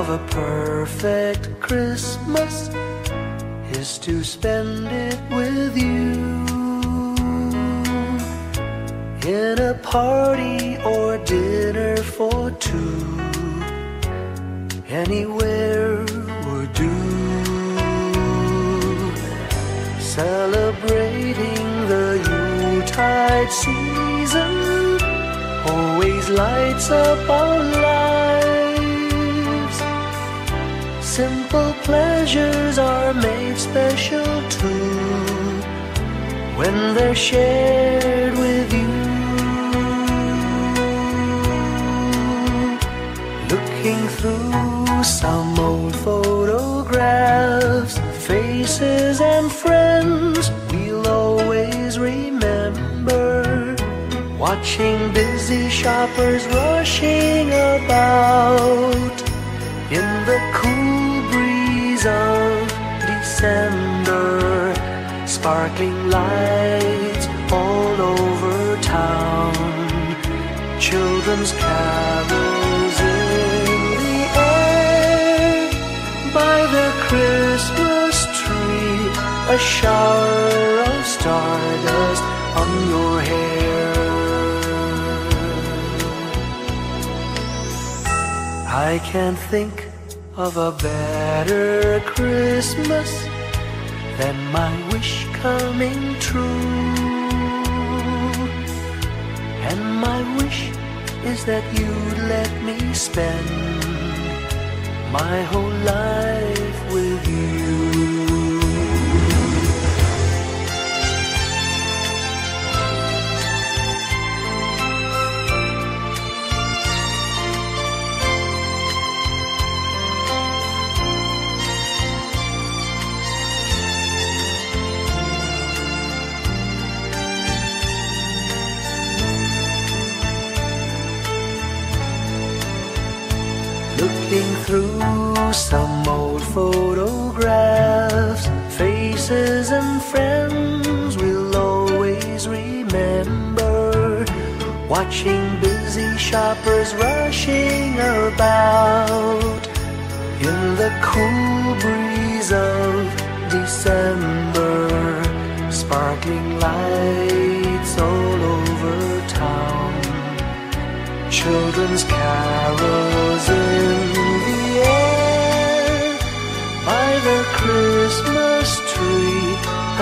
of a perfect Christmas is to spend it with you, in a party or dinner for two. Anywhere would do. Celebrating the Yuletide season always lights up our lives. Simple pleasures are made special too when they're shared with you. Looking through some old photographs, faces and friends we'll always remember. Watching busy shoppers rushing about in the cool breeze of December. Sparkling lights all over town, children's carols in the air. By the Christmas tree, a shower of stardust on your hair. I can't think of a better Christmas than my wish coming true. And my wish is that you'd let me spend my whole life with you. Looking through some old photographs, faces and friends we'll always remember. Watching busy shoppers rushing about in the cool breeze of December. Sparkling lights all over town, children's carols in the air. By the Christmas tree,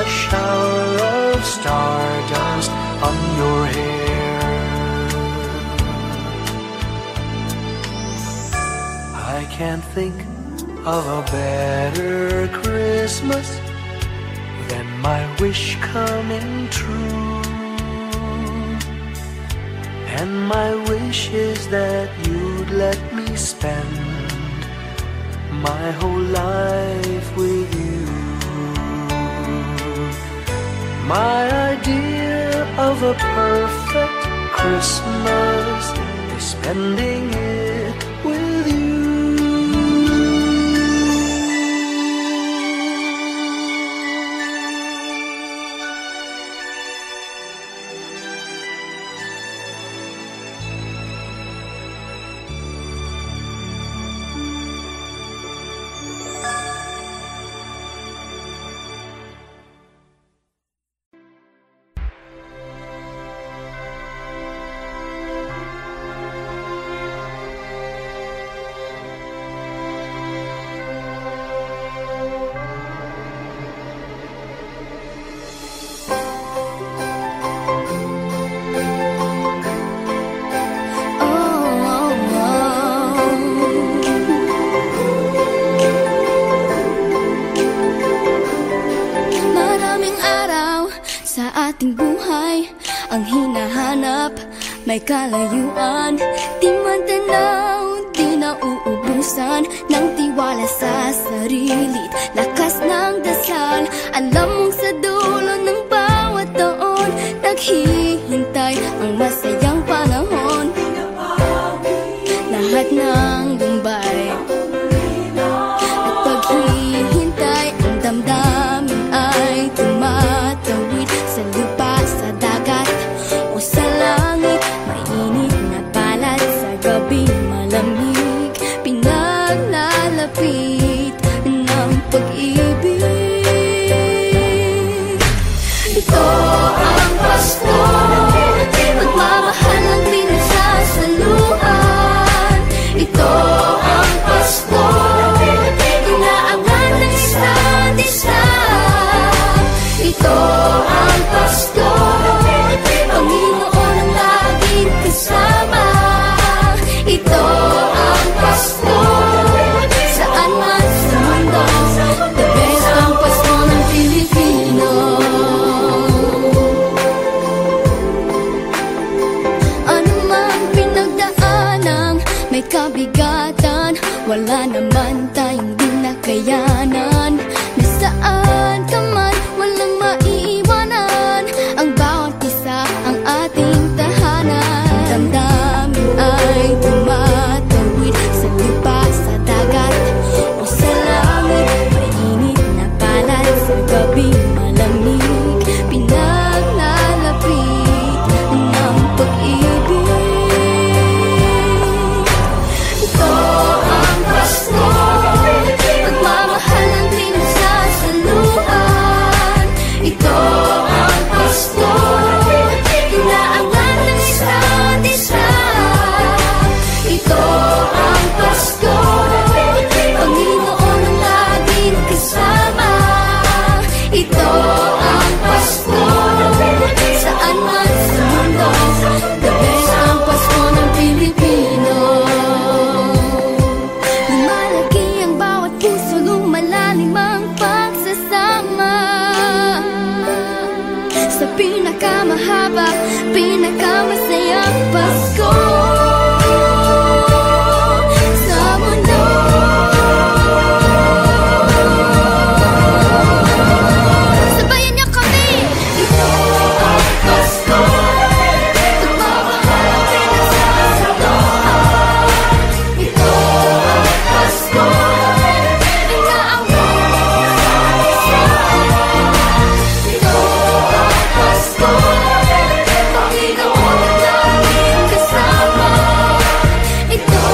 a shower of stardust on your hair. I can't think of a better Christmas than my wish coming true. And my wish is that you'd let me spend my whole life with you. My idea of a perfect Christmas is spending it with you. May kalayuan, di matanaw, di nauubusan ng tiwala sa sarili't lakas ng dasal. Alam mong sa dulo ng bawat taon, naghihintay ang masayang panahon. Lahat ng lumbay at paghihintay, ang damdamin ay tumatawid sa lupa, sa dagat o sa langit. Mainit na palad sa gabi malamig, pinaglalagyan may kabigatan, wala naman tayong di nakayanan. Nasaan ka man, walang maiiwanan, ang bawat isa ang ating tahanan. Damdamin ay tumatawid sa lupa, sa dagat o sa langit. Mainit na palad sa gabing malamig, pinaglalapit ng pag-ibig. Ito ang Pasko, pagmamahal ang pinagsasaluhan. Ito ang Pasko, inaangat ng isa't isa. Ito ang Pasko, Panginoon ang laging kasama. Ito ang Pasko, saan man sa mundo, the best ang Pasko ng Pilipino. Lumalaki ang bawat puso, lumalalim ang pagsasama. Sa pinakamahaba, pinakamasayang Pasko sa mundo. Sabayan niyo kami! Ito ang Pasko, pagmamahal ang pinagsasaluhan. Ito ang Pasko, inaangat ng isa't isa. Ito ang Pasko, Panginoon ang laging kasama. Ito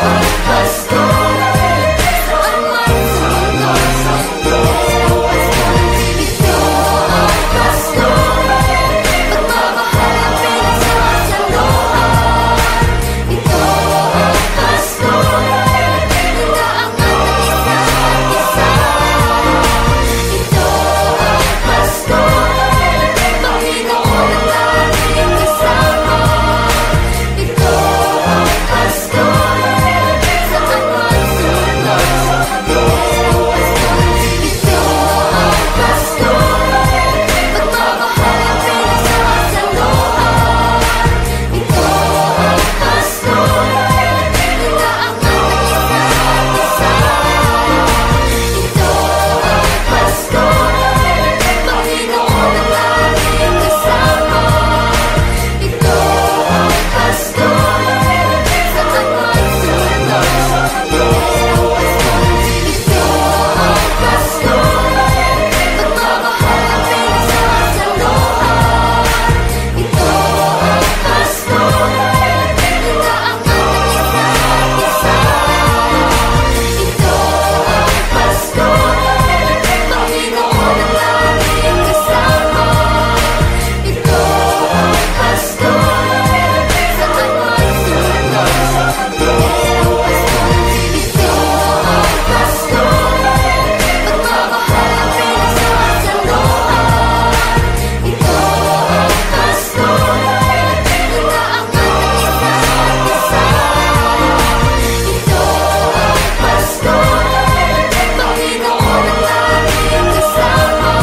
ang Pasko, saan man sa mundo, ito ang Pasko, pagmamahal ang pinagsasaluhan. Ito ang Pasko, inaangat ng isa't isa. Ito ang Pasko, Panginoon ang laging kasama. Ito ang Pasko, saan man sa mundo, ito ang Pasko, pagmamahal ang pinagsasaluhan. Ito ang Pasko, inaangat ng isa't isa. Ito ang Pasko, Panginoon ang laging kasama. Ito ang Pasko, saan man sa mundo, ito ang Pasko, pagmamahal ang pinagsasaluhan. Ito ang Pasko, inaangat ng isa't isa. Ito ang Pasko, Panginoon ang laging kasama. Ito ang Pasko, saan man sa mundo, ito ang Pasko, pagmamahal ang pinagsasaluhan. Ito ang Pasko, inaangat ng isa't isa. Ito ang Pasko, Panginoon ang laging kasama.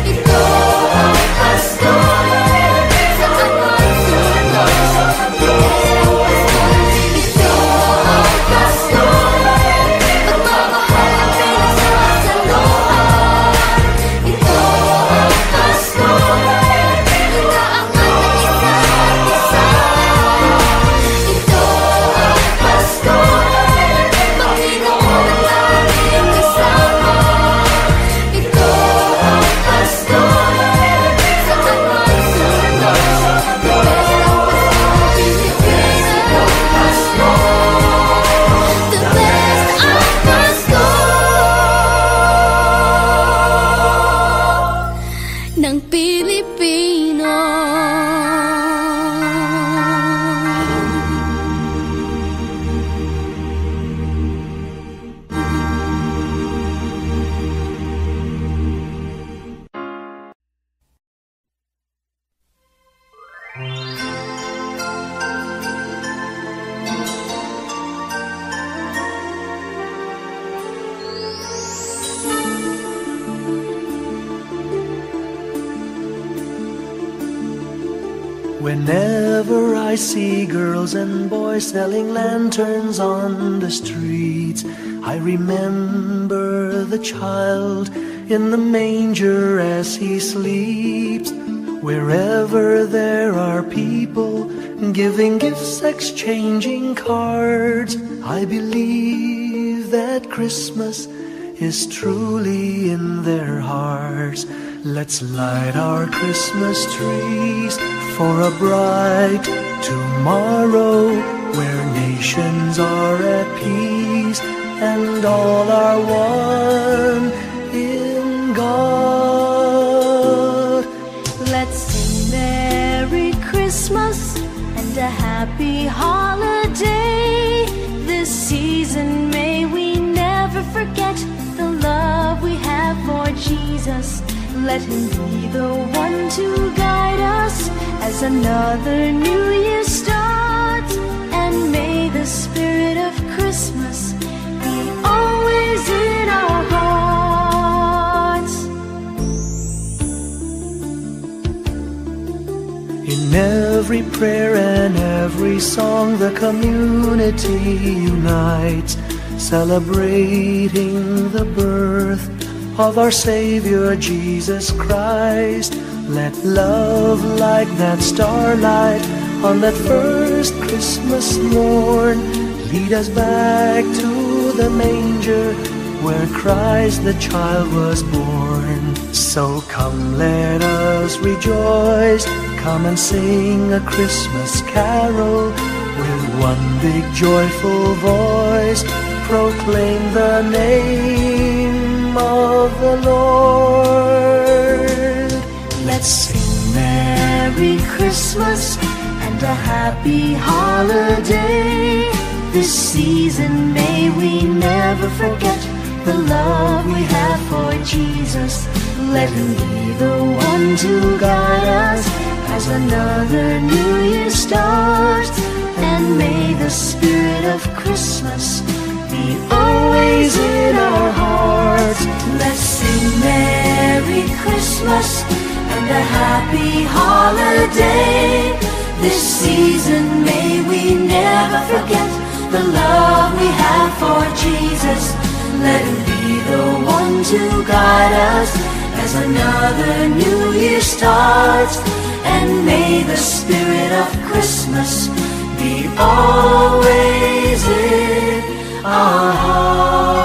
Ito ang Pasko, saan man sa mundo, ito ang Pasko, pagmamahal ang pinagsasaluhan. Ito ang Pasko, inaangat ng isa't isa. Ito ang Pasko, Panginoon ang laging kasama. Ito ang Pasko, saan man sa mundo, the best ang Pasko ng Pilipino. Whenever I see girls and boys selling lanterns on the streets, I remember the child in the manger as he sleeps. Wherever there are people giving gifts, exchanging cards, I believe that Christmas is truly in their hearts. Let's light our Christmas trees for a bright tomorrow, where nations are at peace and all are one in God. Let's sing Merry Christmas and a happy holiday. This season may we never forget the love we have for Jesus. Let Him be the one to guide us as another new year starts. And may the spirit of Christmas be always in our hearts. In every prayer and every song, the community unites, celebrating the birth of our Savior Jesus Christ. Let love like that starlight on that first Christmas morn lead us back to the manger where Christ the child was born. So come, let us rejoice, come and sing a Christmas carol with one big joyful voice, proclaim the name of the Lord. Let's sing Merry Christmas and a happy holiday. This season may we never forget the love we have for Jesus. Let Him be the one to guide us as another new year starts. And may the spirit of Christmas be always in our hearts. Let's sing Merry Christmas and a happy holiday. This season may we never forget the love we have for Jesus. Let Him be the one to guide us as another new year starts. And may the spirit of Christmas be always in our hearts.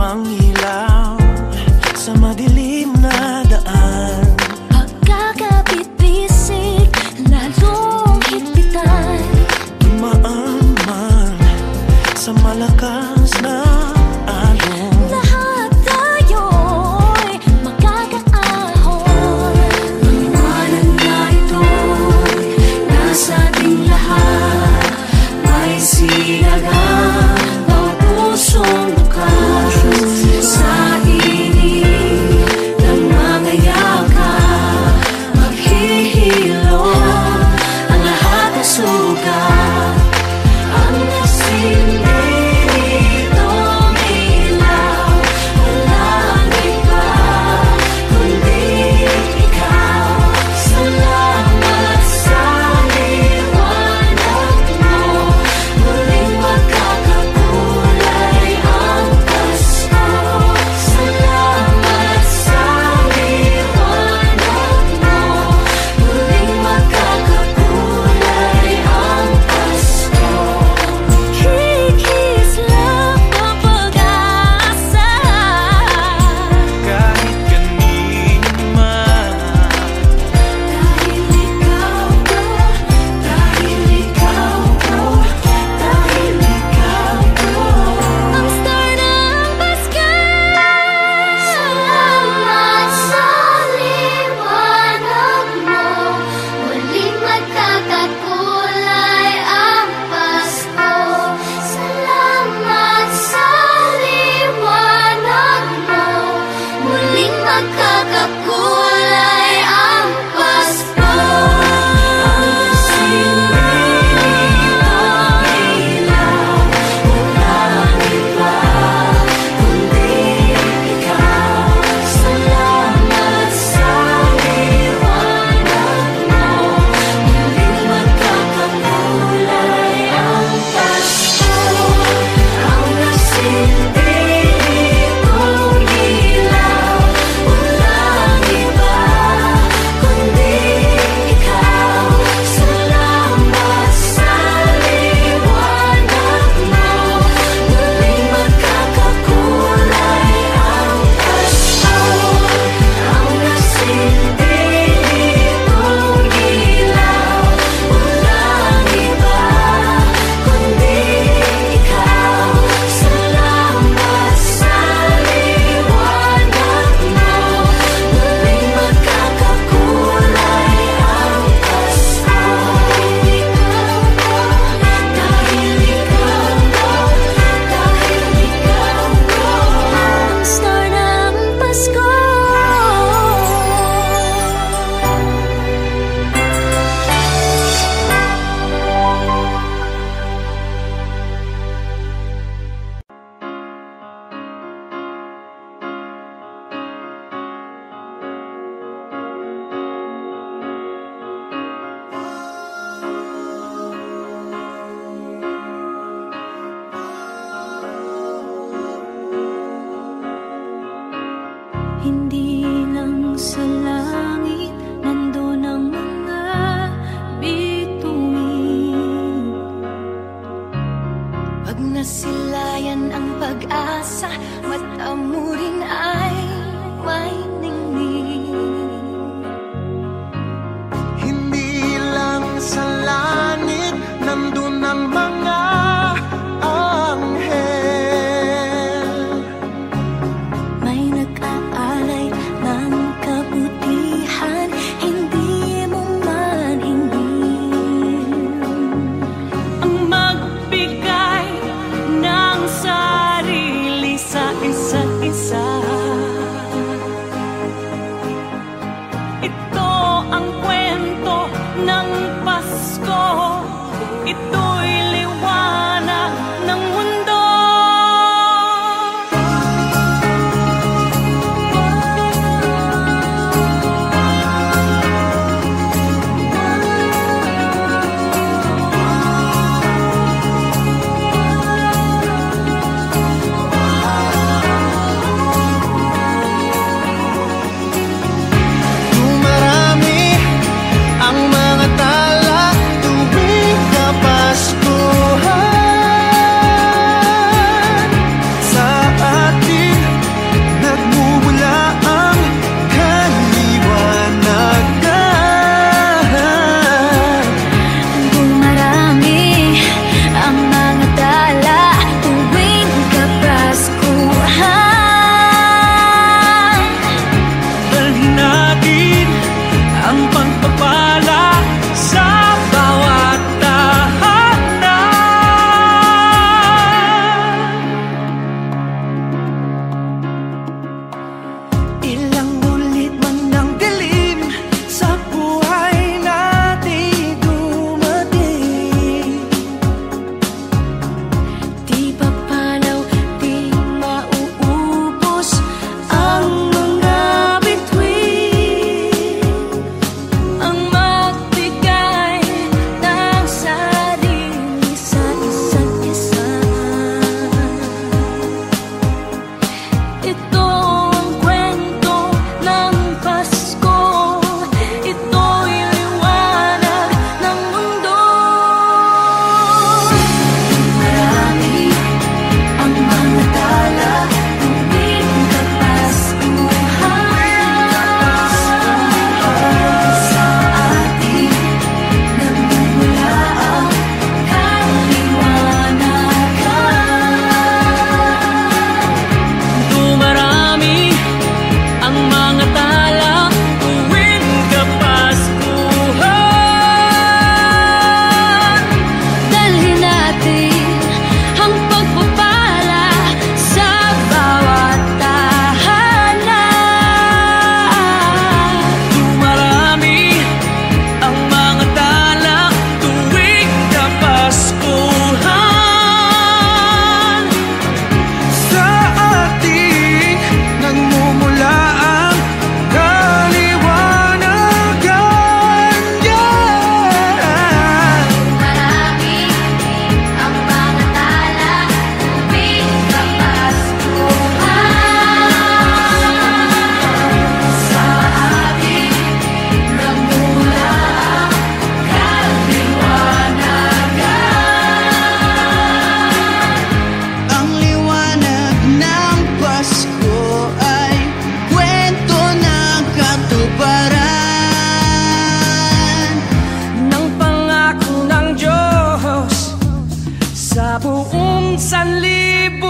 ang ilaw sa madilim na daan. Pagkakabit-bisig, lalong higpitan. Dumaan man sa malakas na alon. Lahat tayo'y magkakaahon. Liwanag na ito'y nasa ating lahat. May sinagang bawat pusong bukas. Sa init ng mga yakap, maghihilom ang lahat ng sugat. Ang nasilbi nitong ilaw, walang iba kundi ikaw. Salamat sa liwanag mo, muling magkakakulay ang Pasko. Salamat sa liwanag mo, muling magkakakulay ang Pasko. Kikislap ang pag-asa. Kahit kanino man, Dahil ikaw ko, dahil ikaw ko, dahil ikaw ko, ang star ng Pasko. Salamat sa liwanag mo, muling magkakakulay ang Pasko. Salamat sa liwanag mo, muling magkakakulay ang Pasko. Ang silbi nitong ilaw, walang iba kundi ikaw. Salamat sa liwanag mo, muling magkakakulay ang Pasko. Ang nasilbi nitong ilaw, walang iba kundi ikaw. Salamat sa liwanag mo, muling magkakakulay ang Pasko. Ang nasilbi nitong ilaw, walang iba kundi ikaw. Salamat sa liwanag mo, muling magkakakulay ang Pasko. Dahil ikaw ko, dahil ikaw ko, ang star ng Pasko. Hindi lang sa langit nandun ang mga bituin. Pag nasilayan ang pag-asa, mata mo rin ay may ningning. hindi lang sa langit nandun ang mga anghel. May nag-aalay ng kabuti. Ito ang kwento ng Pasko. Ito'y liwanag ng mundo. Marami ang mga tala tuwing Kapaskuhan. Sa atin nagmumula ang kaliwanagan. Dumarami ang mga tala tuwing Kapaskuhan. Dalhin natin ang pagpapala sa bawat tahanan. Dumarami ang mga tala tuwing Kapaskuhan. Sa ating nagmumula ang kaliwanagan. Marami ang mga tala tuwing Kapaskuhan. Sa ating nagmumula ang kaliwanagan. Ang liwanag ng Pasko ay kwento ng katuparan Ng pangako ng Diyos sa buong sanlibutan.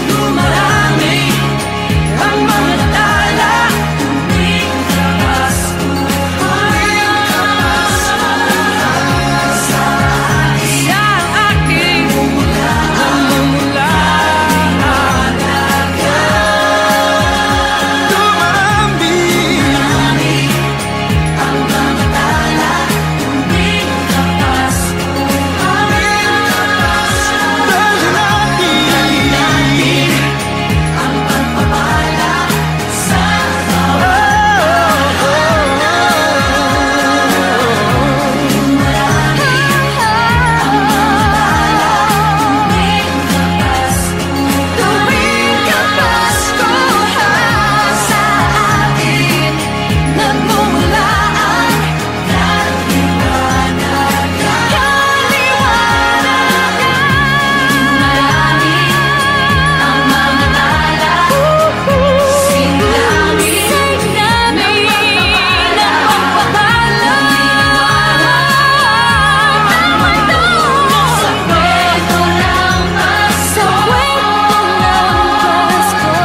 Dumarami ang mga tala tuwing Kapaskuhan. Sa ating nagmumula ang Dumarami ang mga tala tuwing Kapaskuhan. Dalhin natin ang pagpapala sa bawat tuwing Kapaskuhan. Sa atin nagmumula ang kaliwanagan. Marami ang mga tala, singlami ng pagpapala ang mundo. Sa kwento ng Pasko.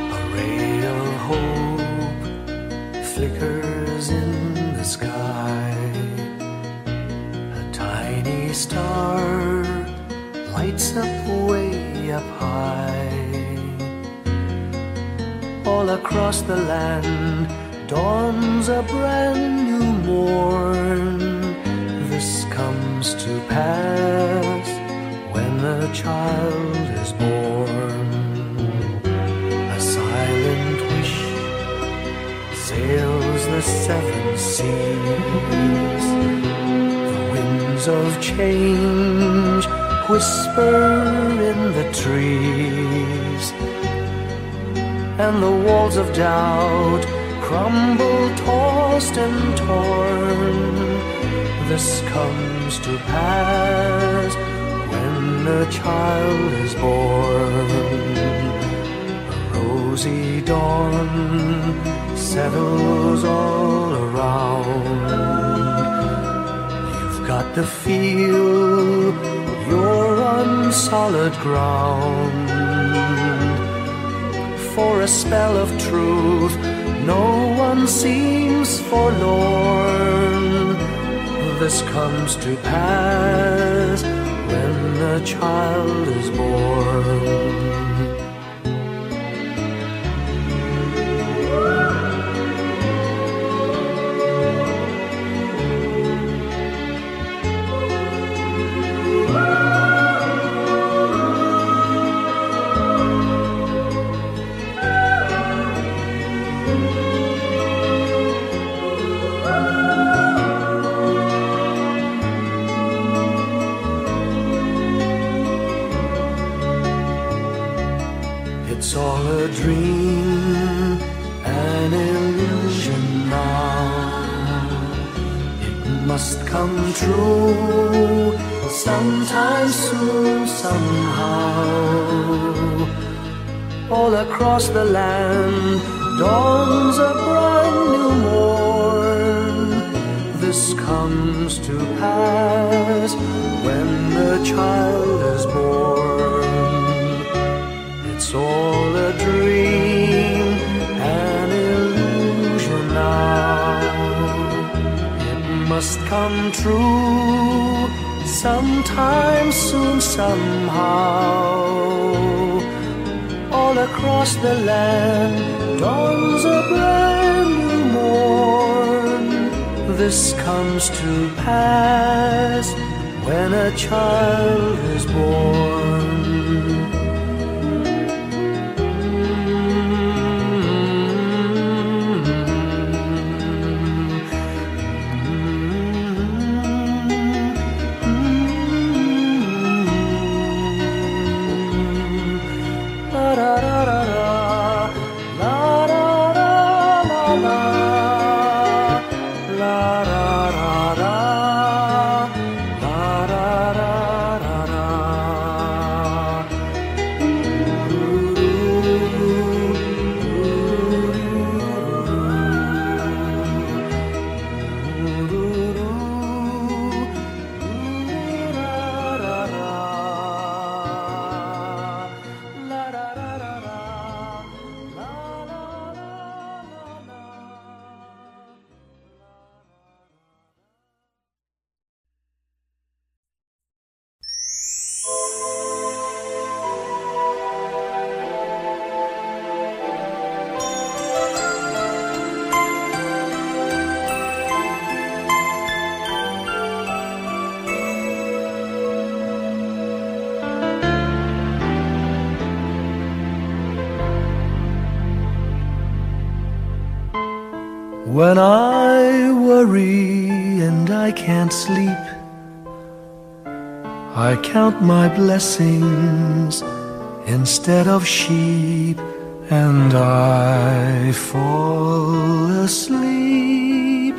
A ray of hope flickers in the sky. A tiny star lights up way up high. All across the land dawns a brand new morn. This comes to pass when a child is born. A silent wish sails the seven seas. The winds of change whisper in the trees, and the walls of doubt crumble, tossed and torn. This comes to pass when a child is born. A rosy dawn settles all around. You've got to feel you're on solid ground. For a spell of truth, no one seems forlorn. This comes to pass when a child is born. It's all a dream, an illusion now. It must come true sometime soon, somehow. All across the land dawns a brand new morn. This comes to pass when the child is born. It's all a dream, an illusion now. It must come true sometime soon, somehow. All across the land dawns a brand new morn. This comes to pass when a child is born. When I worry and I can't sleep, I count my blessings instead of sheep, and I fall asleep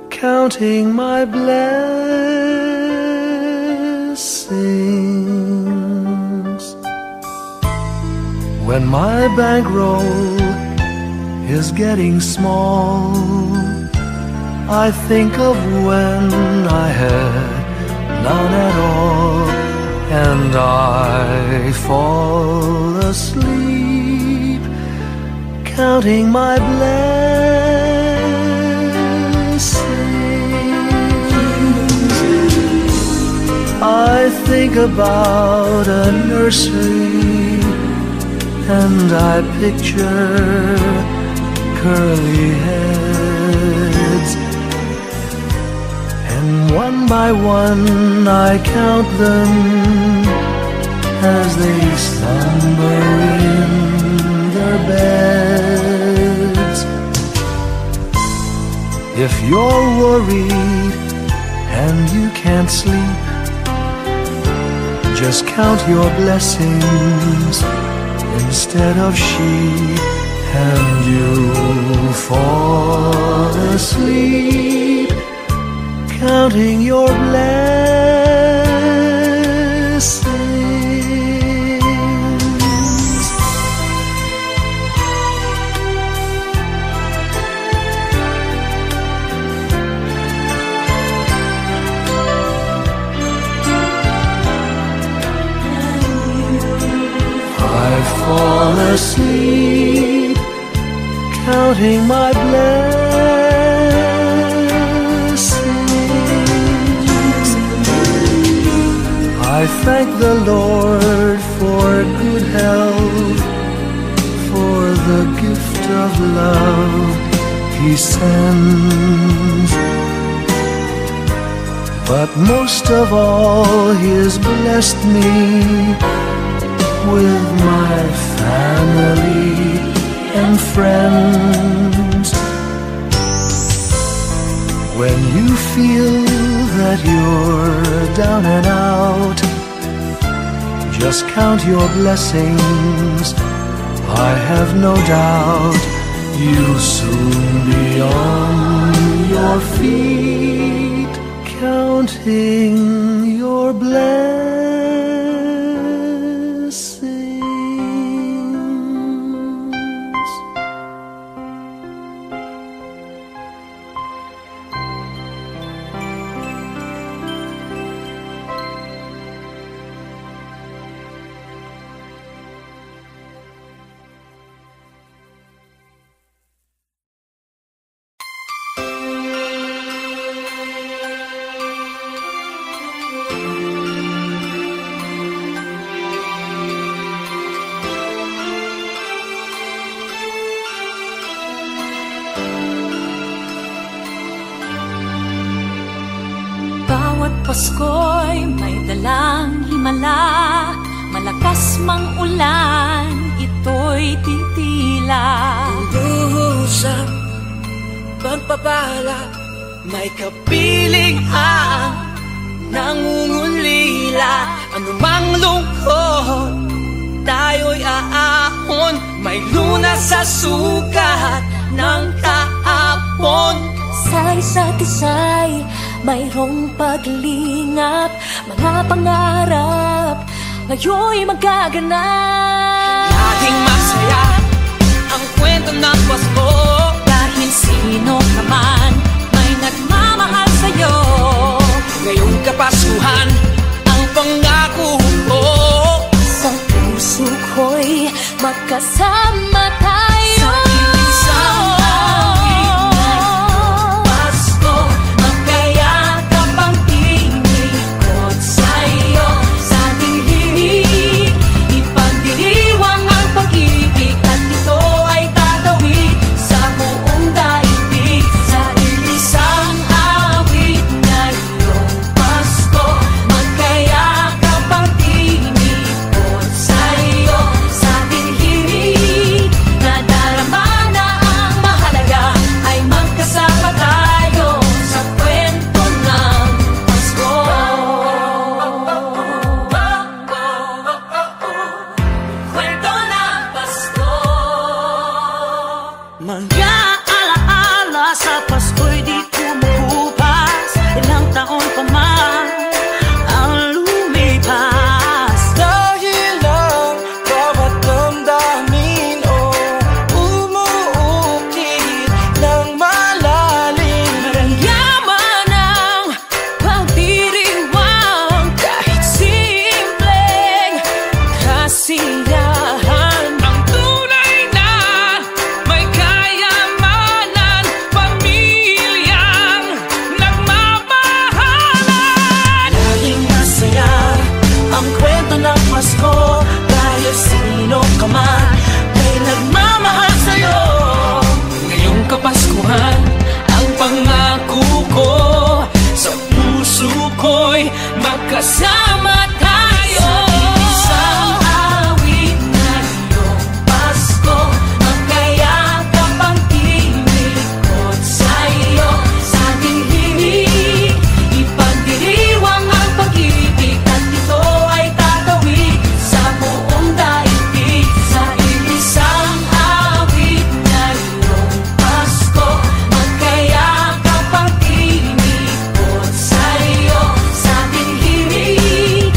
counting my blessings. When my bankroll is getting small, I think of when I had none at all, and I fall asleep counting my blessings. I think about a nursery, and I picture curly heads, and one by one I count them as they slumber in their beds. If you're worried and you can't sleep, just count your blessings instead of sheep, and you'll fall asleep counting your blessings. asleep, counting my blessings. I thank the Lord for good health, for the gift of love He sends. But most of all, He has blessed me with my family and friends. When you feel that you're down and out, just count your blessings. I have no doubt you'll soon be on your feet, counting your blessings. Pasko'y may dalang himala, malakas mang ulan, ito'y titila. Duhusap, pagpapala, may kapiling ang nangungulila. Anumang lungkot, tayo'y aahon, may lunas sa sukat ng kahapon. Sa isa't isa'y mayroong paglingap, mga pangarap ngayon'y magaganap. Laging masaya ang kwento ng Pasko, dahil sino ka man may nagmamahal sa'yo. ngayong Kapaskuhan ang pangako ko. Sa puso ko'y magkasama tayo. Sa isang magkasama tayo. Isang awit na iyong Pasko, magkayakap ang tinikot sa iyo. Sa ating himig, ipagdiriwang ang pag-ibig, at ito ay tatawid sa buong daigdig. Sa isang awit na iyong Pasko, magkayakap ang tinikot sa iyo. Sa ating himig,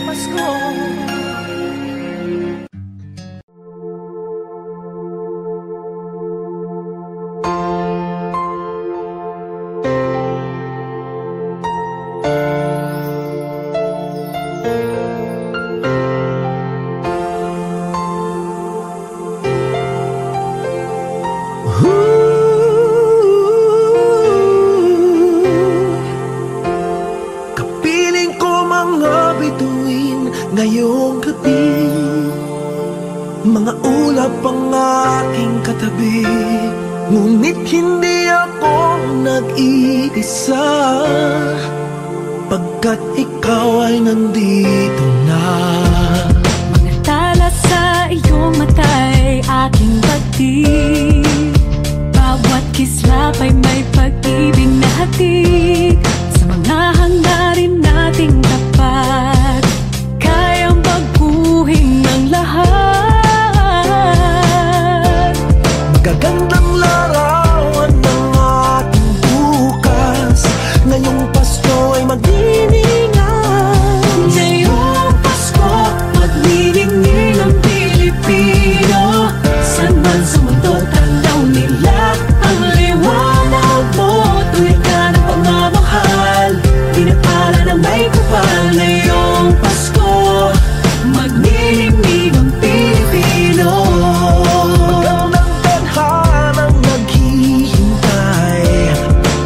Pasko. Ngayong gabi, mga ulap ang aking katabi, ngunit hindi ako nag-iisa, pagkat ikaw ay nandito na. Mga tala sa iyong mata'y aking pagtig, bawat kislap ay may pag-ibig na hatid, sa mga hangarin nating tapat. Magagandang larawan ng ating bukas, ngayong Pasko ay magniningay. Ngayong Pasko, magniningning ang Pilipino, saan man sa mundo tanaw nila ang liwanag mo. Tuwid ka ng pagmamahal, pinapala ng may kapal. Ngayong Pasko, magniningning ang Pilipino. Magandang tadhanang naghihintay,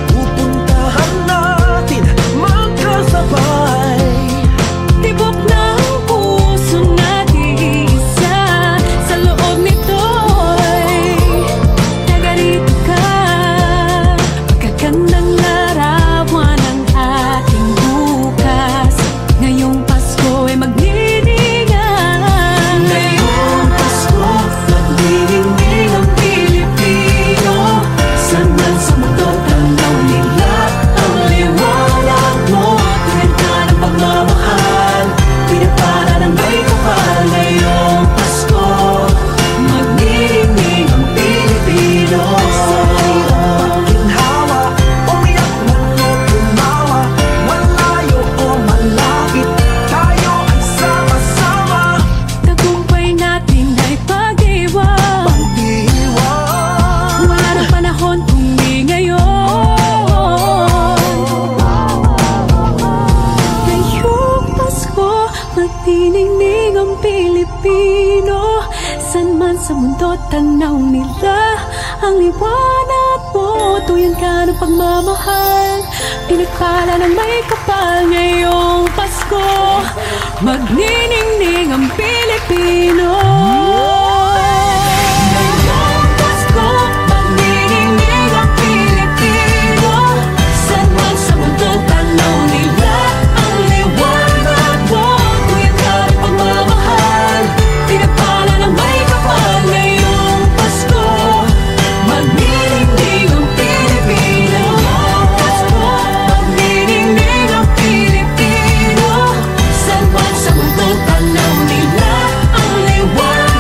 pupuntahan natin magkasabay. Tibok ng puso natin isa, sa loob nito'y nagarito ka. Magagandang larawan ng ating bukas, ngayong Pasko ay magniningay. Ngayong Pasko, magniningning ang Pilipino, saan man sa mundo tanaw nila ang liwanag mo. Tuwid ka ng pagmamahal, pinapala ng may kapal. Ngayong Pasko, magniningning ang Pilipino. Ginhawa, umiyak man o tumawa, malayo o malapit, tayo ay sama-sama. Tagumpay natin ay pag-iwan, Pag-iwan, wala na panahon kung di ngayon. Ngayong Pasko, magniningning ang Pilipino, saan man sa mundo tanaw nila ang liwanag mo. Tuyan ka ng pagmamahal, pinagpala ng may kapal. Ngayong Pasko, magniningning ang Pilipino. Ngayong Pasko, magniningning ang Pilipino, saan man sa mundo tanaw nila ang liwanag mo. Tuyan ka ng pagmamahal, pinagpala ng may kapal. Ngayong Pasko, magniningning ang Pilipino. Pasko, magniningning ang Pilipino, saan man sa mundo tanaw nila ang liwanag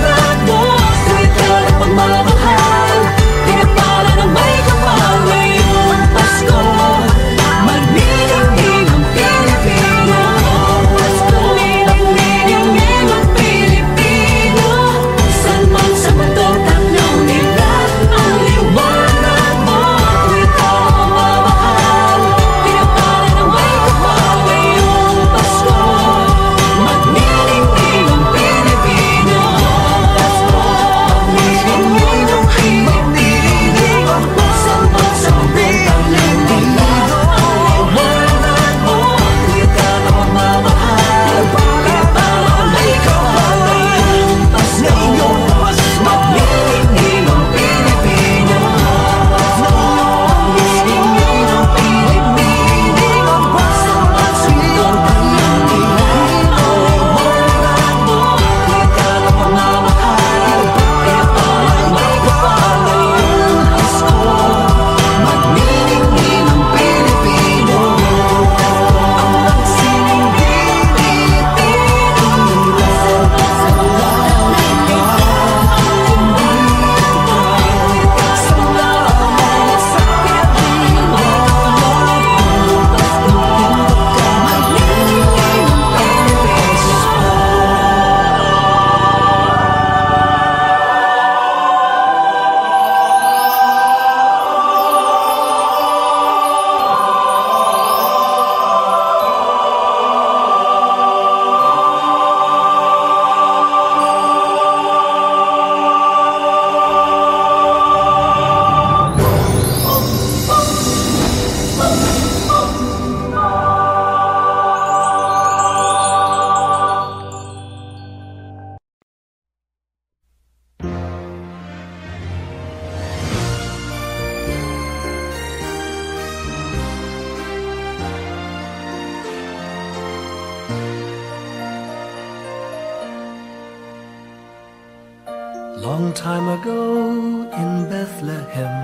Long time ago in Bethlehem,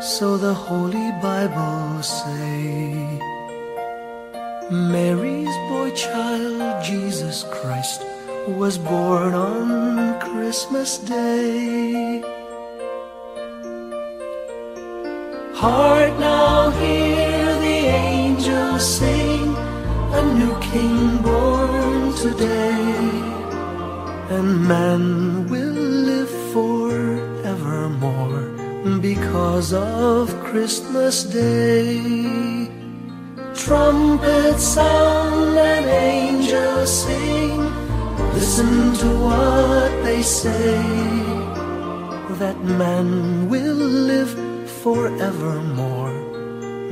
so the Holy Bible say, Mary's boy child, Jesus Christ, was born on Christmas Day. Hark now, hear the angels sing, a new King born today, and man will live forevermore because of Christmas Day. Trumpets sound and angels sing, listen to what they say, that man will live forevermore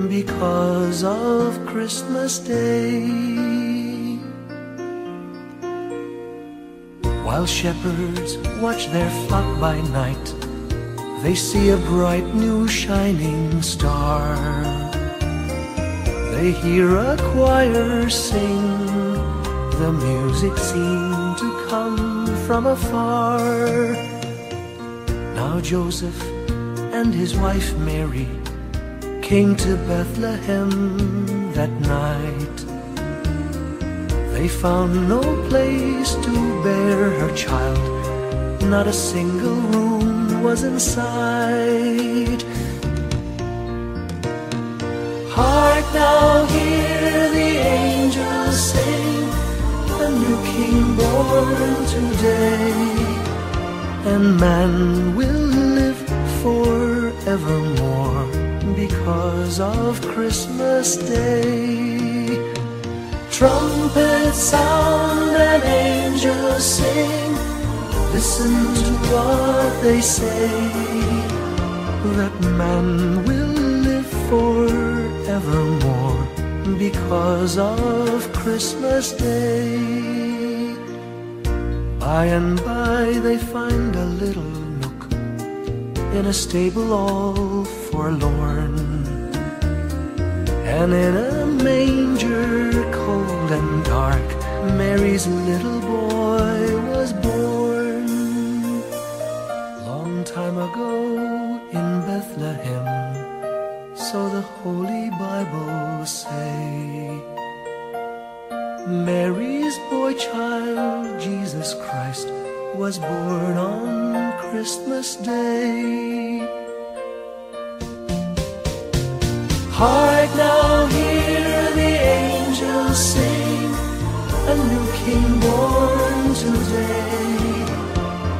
because of Christmas Day. While shepherds watch their flock by night, they see a bright new shining star. They hear a choir sing, the music seemed to come from afar. Now Joseph and his wife Mary came to Bethlehem that night. They found no place to bear her child, not a single room was in sight. Hark now, hear the angels sing, a new King born today, and man will live forevermore because of Christmas Day. Trumpets sound and angels sing, listen to what they say, that man will live forevermore because of Christmas Day. By and by they find a little nook in a stable all forlorn, and in a manger cold and dark, Mary's little boy was born. Long time ago in Bethlehem, so the Holy Bible say, Mary's boy child, Jesus Christ, was born on Christmas Day. Hark now, hear the angels sing, a new King born today,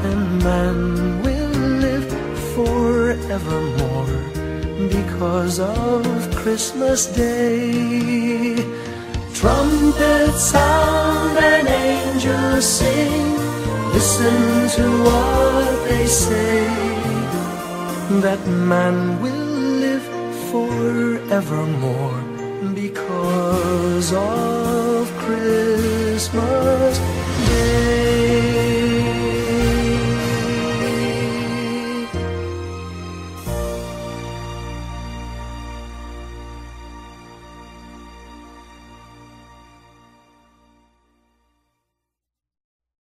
and man will live forevermore because of Christmas Day. Trumpets sound and angels sing, listen to what they say, that man will live forevermore because of Christmas